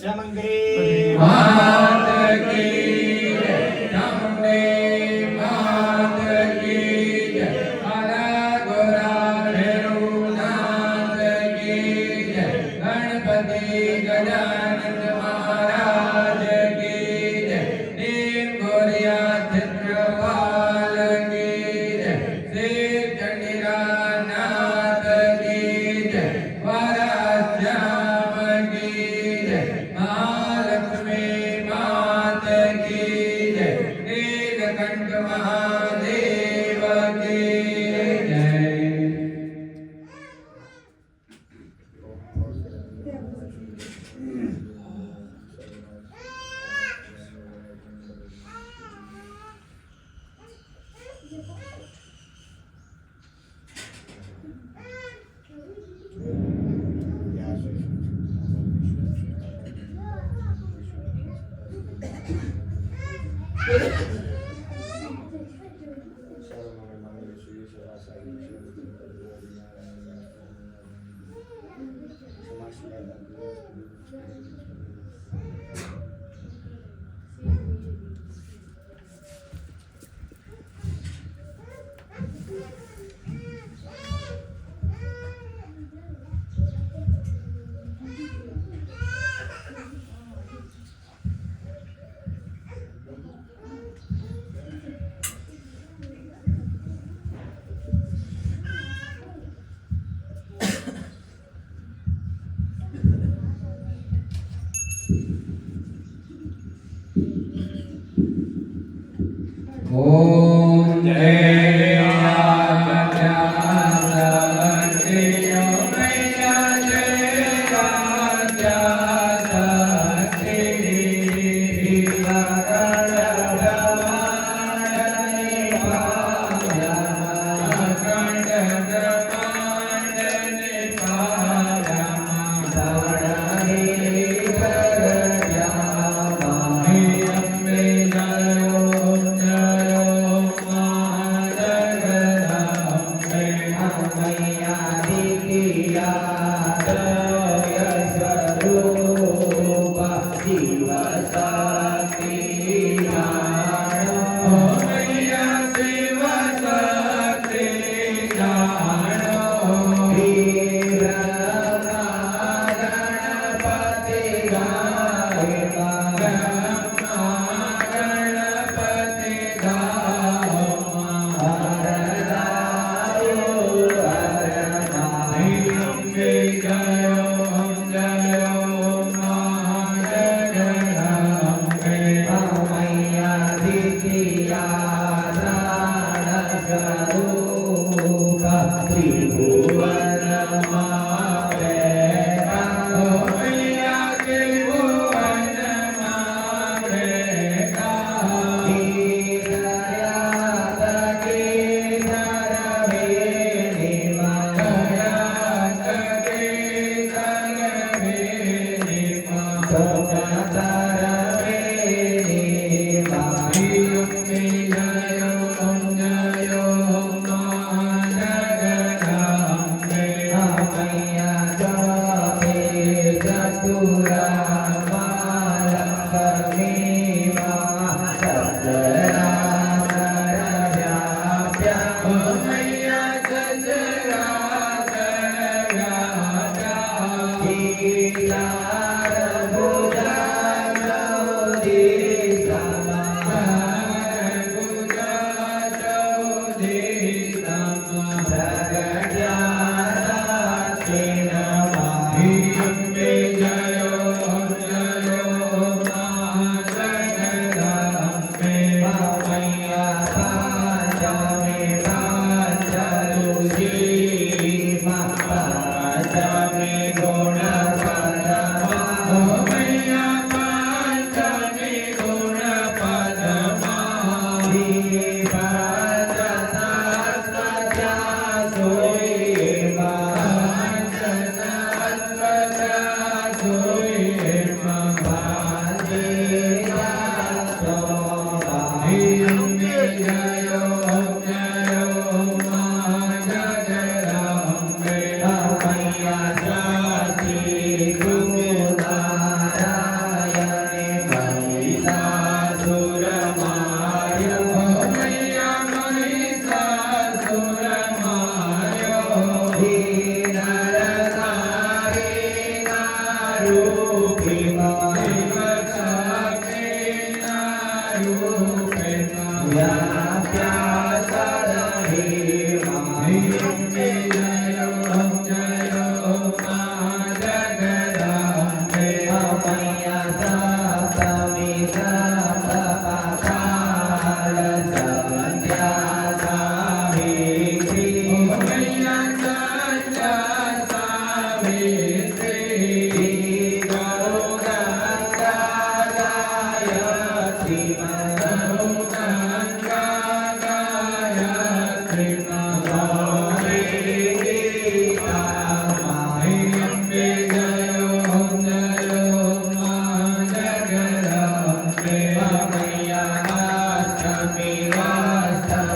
श्रमंगरी मात की जय, चामुंडे मात की जय, काला गोरा भैरवनाथ की जय, गणपति गजानन महाराज की जय, नीम गोरिया चित्रपाल की जय, श्री चंडिकानाथ की जय, वाराश्याम की जय, महालक्ष्मी मात की जय, नीलकंठ महादेव की जय। ओम जय राजा सखियो मैया जय राजा सखी सकल ब्रह्मांड निपाया अखंड ब्रह्मांड निपाया धरणी प्रज्ञा माहि अम्बे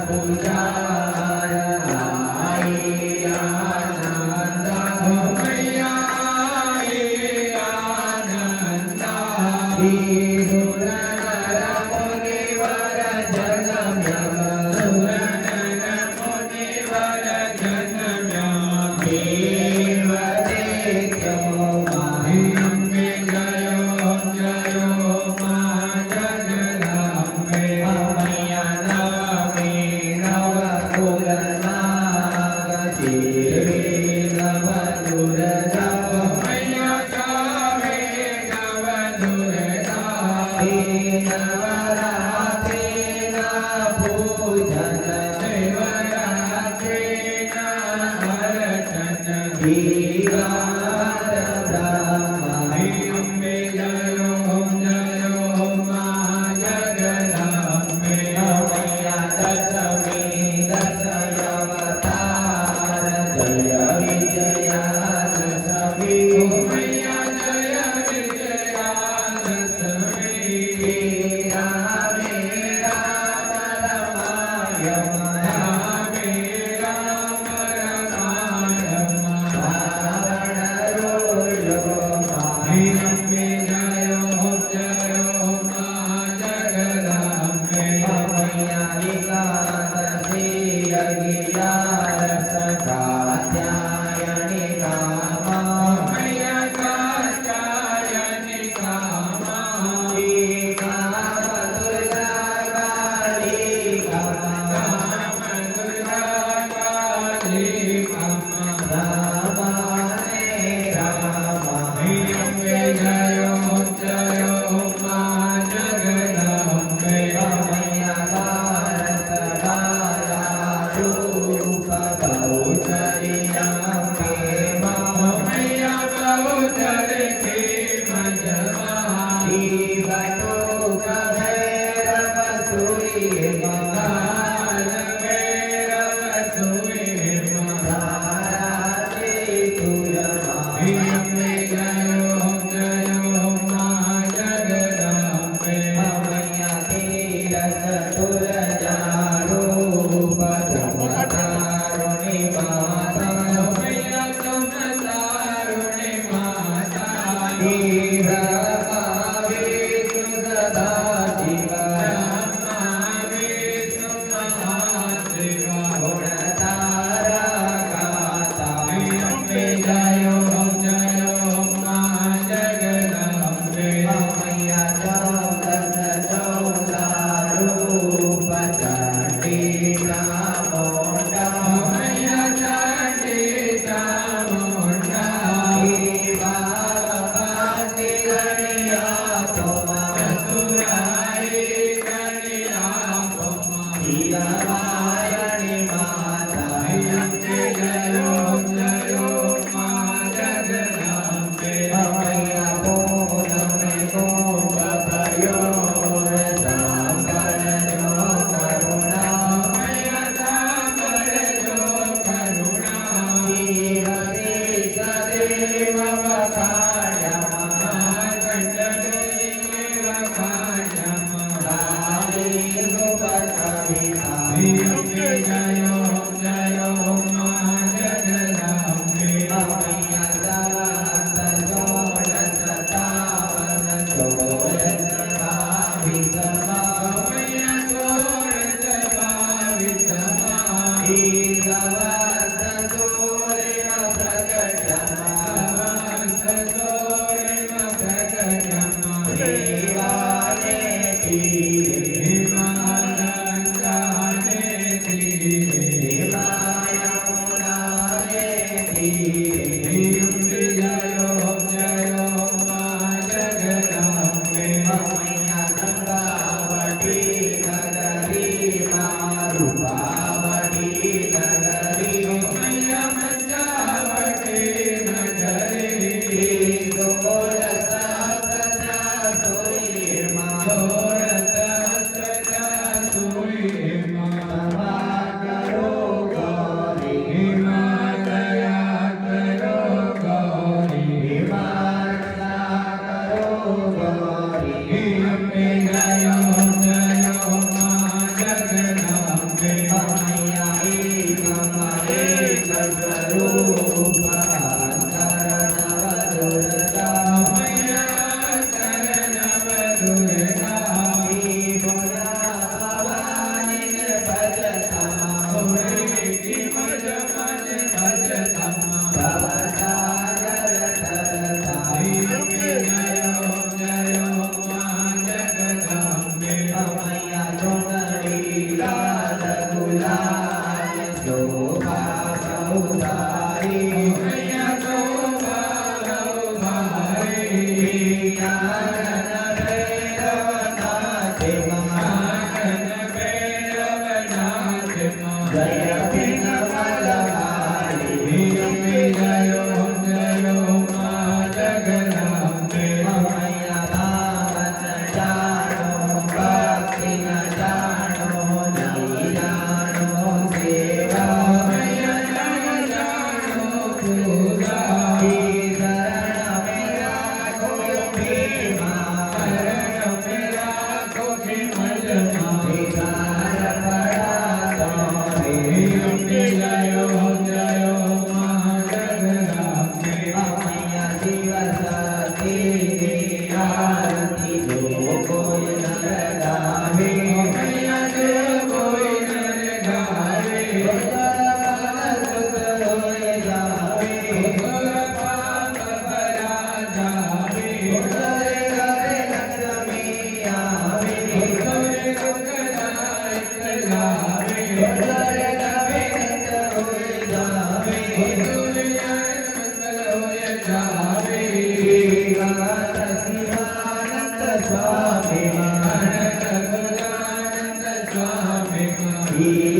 પૂજાર આઈ આનંદ મૈયા આનંદ સુર નર મુનિવર જનમ્યા સુર નર મુનિવર જનમ્યા દેવ દેખ્યો અંબે જયો જયો મા જગદંબે મૈયા નવમી નવ કુલ નાગ શિવે નવ દુર્ગા મૈયા ચાવે નવ દુર્ગા નવરાત્રિના પૂજન શિવરાત્રિના અર્ચન ધીરાર બ્રહ્મા અંબે જયો જયો મા જગદંબે મૈયા દશમી દશયવતાર જય વિજયા દશમી મૈયા જય વિજયા દશમી રામે રામ રમાય રામે રામ રમાય રાવણ રોષો અંબે જયો જયો મા જગદંબે મૈયા વિકાસી અગિયાર સદાત્યાયની કામા મૈયા કાત્યાયની કામા કામ દુર્ગા કાલી કામા દુર્ગા કાલી કામા રામાને રામા અંબે જયો જયો મા જગદંબે મૈયા ભારત બાલા રૂપ બહુચરિયા મૈયા બહુચર કે મજમા જીવતો કભૈરવ સુરી કાલ ભૈરવ સુરી તારાત્રિ તુરમા અંબે જયો જયો મા જગદંબે મૈયા તીરથ તુલજા રૂપ જમતારુણી માતા મૈયા જમતારુણી માતા બ્રહ્મા વિષ્ણુ સદા શિવા વિષ્ણુ મહાદેવા ગુણ તારા ગાતા અંબે જયો જયો મા જગદંબે મૈયા ચૌદા રૂપ ચંડીકા મોટા મૈયા ચંડીકા મોટા બાબાની ગણિયા પોમા ચતુરાઈ ગણિયા પોમા હીરાબાયણી માતા અંબે જયો જયો મા જગદંબે મૈયા પૂનમે કુંભ ભયો સાંભળજો કરુણા મૈયા સાંભળજો કરુણા જીવતી સદેવ વખાણ્યા કંઠદેવ વખાણ્યા કાલી સુપથવિતા અંબે જયો જયો મા જગદંબે મૈયા સવંત સોળ સતાવન સોળ સતાવિસમા મૈયા સોળ સતાવિસમા સવંત સોળમાં પ્રગટમાં દેવાને તીરે હિમાલંકાને તીરે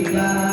Hare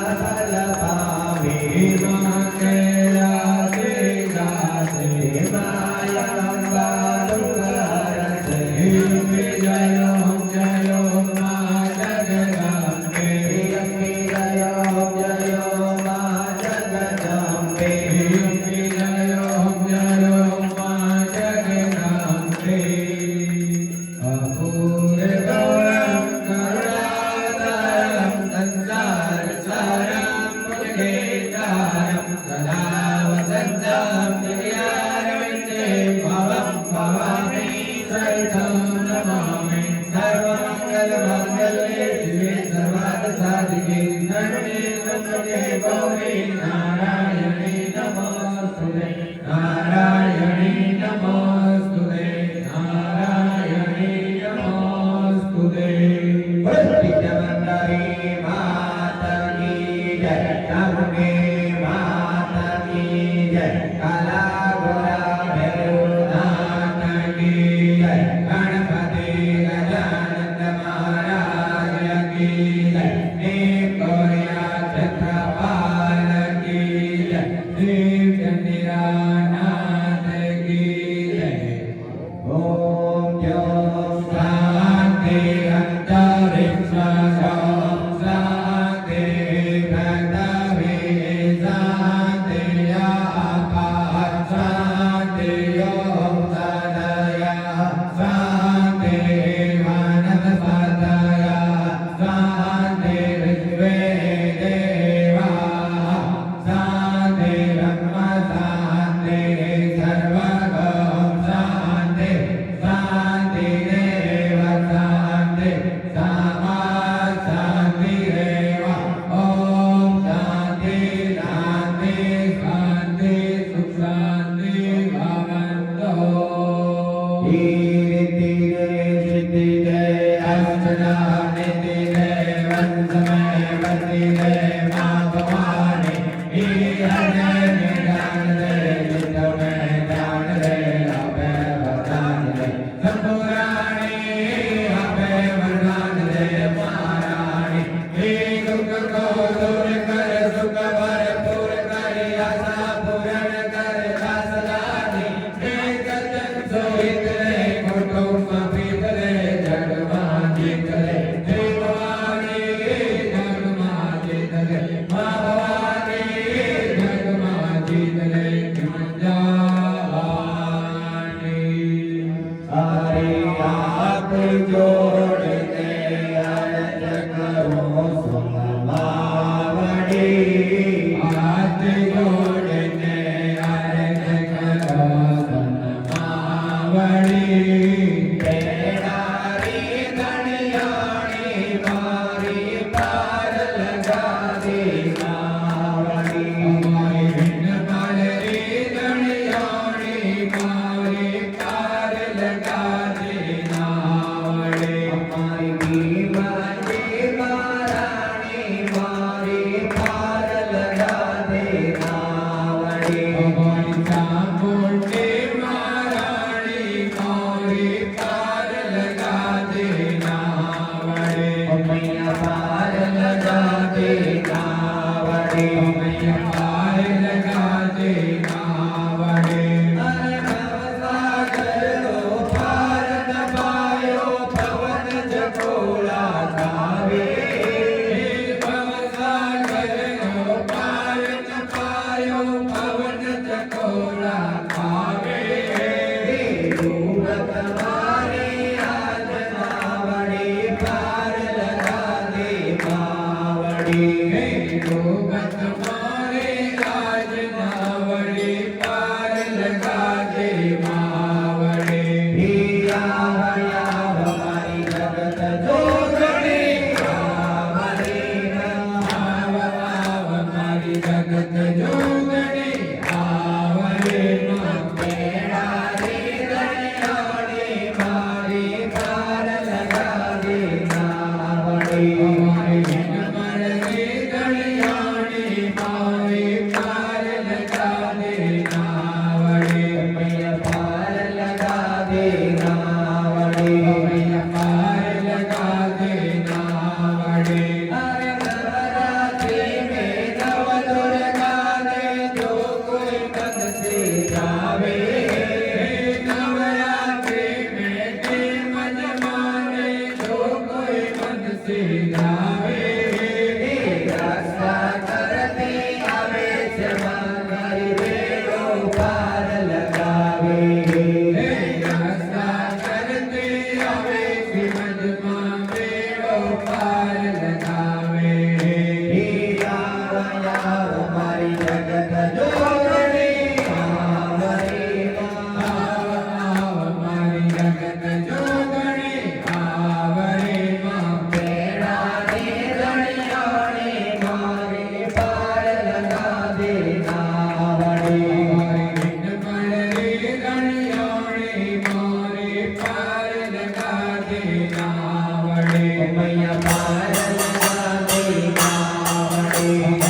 Hare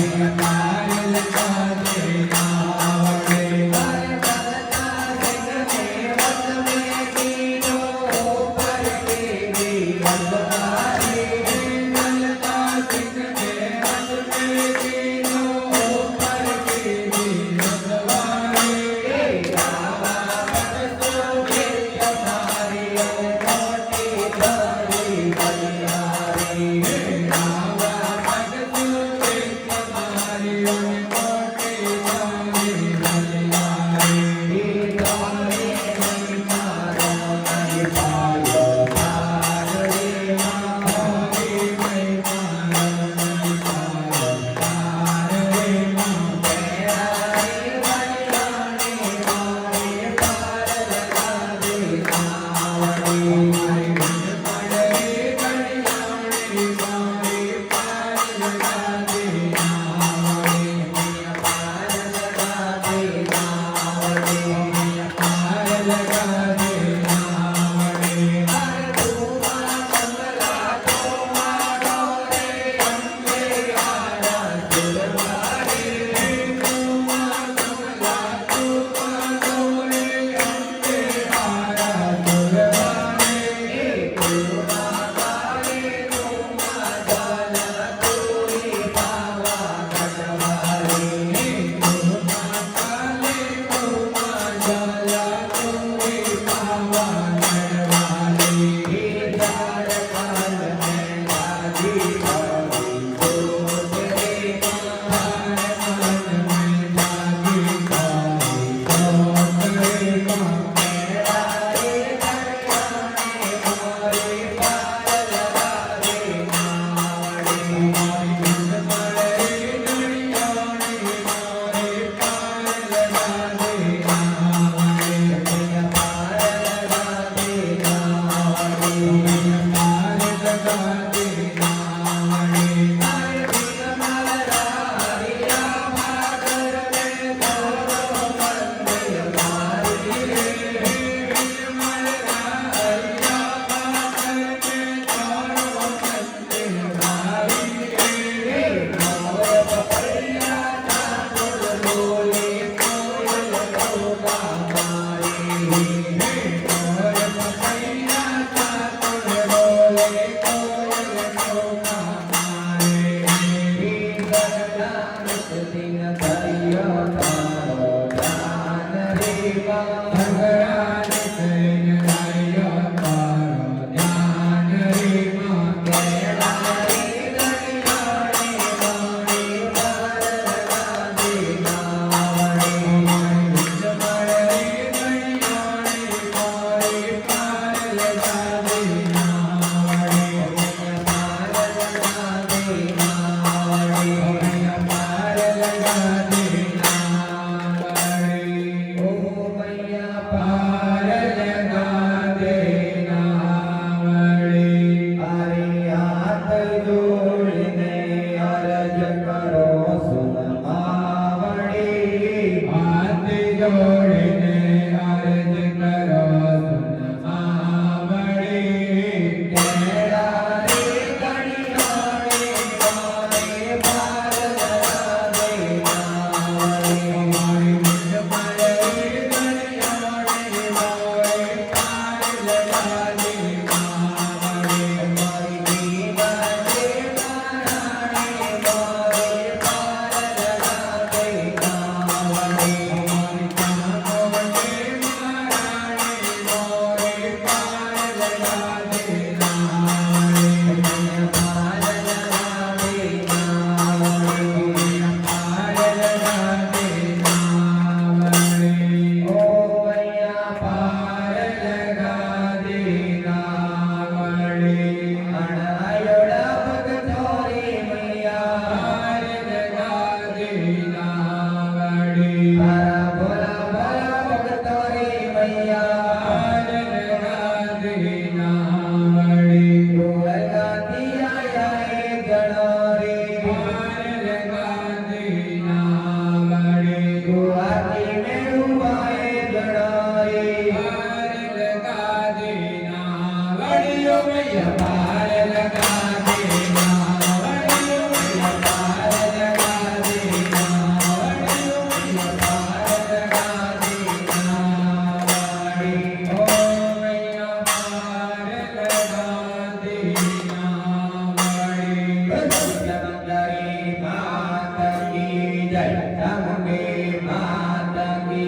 जय चामुंडी मात की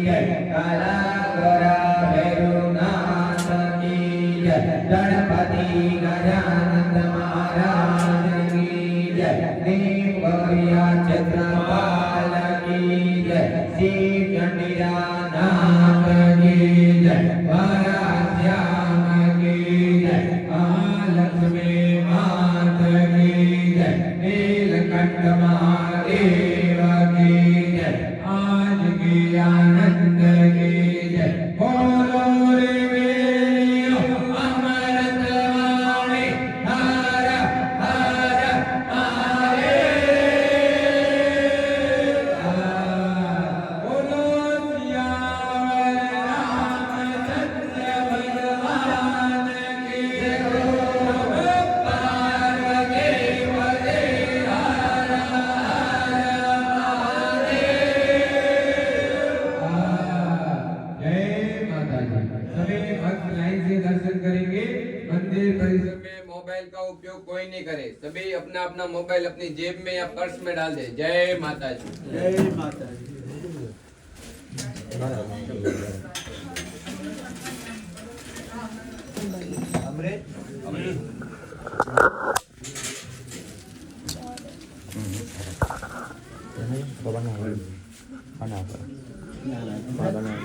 जय काला गोरा भैरवनाथ की जय गणपति गजानन महाराज की जय नीम गौरिया छत्रपाल की जय शिव चंडीनाथ की जय वराश्याम की जय महालक्ष्मी मात की जय नीलकंठ महादेव की जय आज की आनंद की जय बोलो रे मेरियो अमृतवाणी हर हर महादेव बोलो सियावर रामचंद्र भगवान की जय पार्वती पते हर जय माता दी। सभी भक्त लाइन से दर्शन करेंगे। मंदिर परिसर में मोबाइल का उपयोग कोई नहीं करे। सभी अपना अपना मोबाइल अपनी जेब में या पर्स में डाल दे। जय माता दी। जय माता दी। Có bán nào? Bán nào? Bán nào?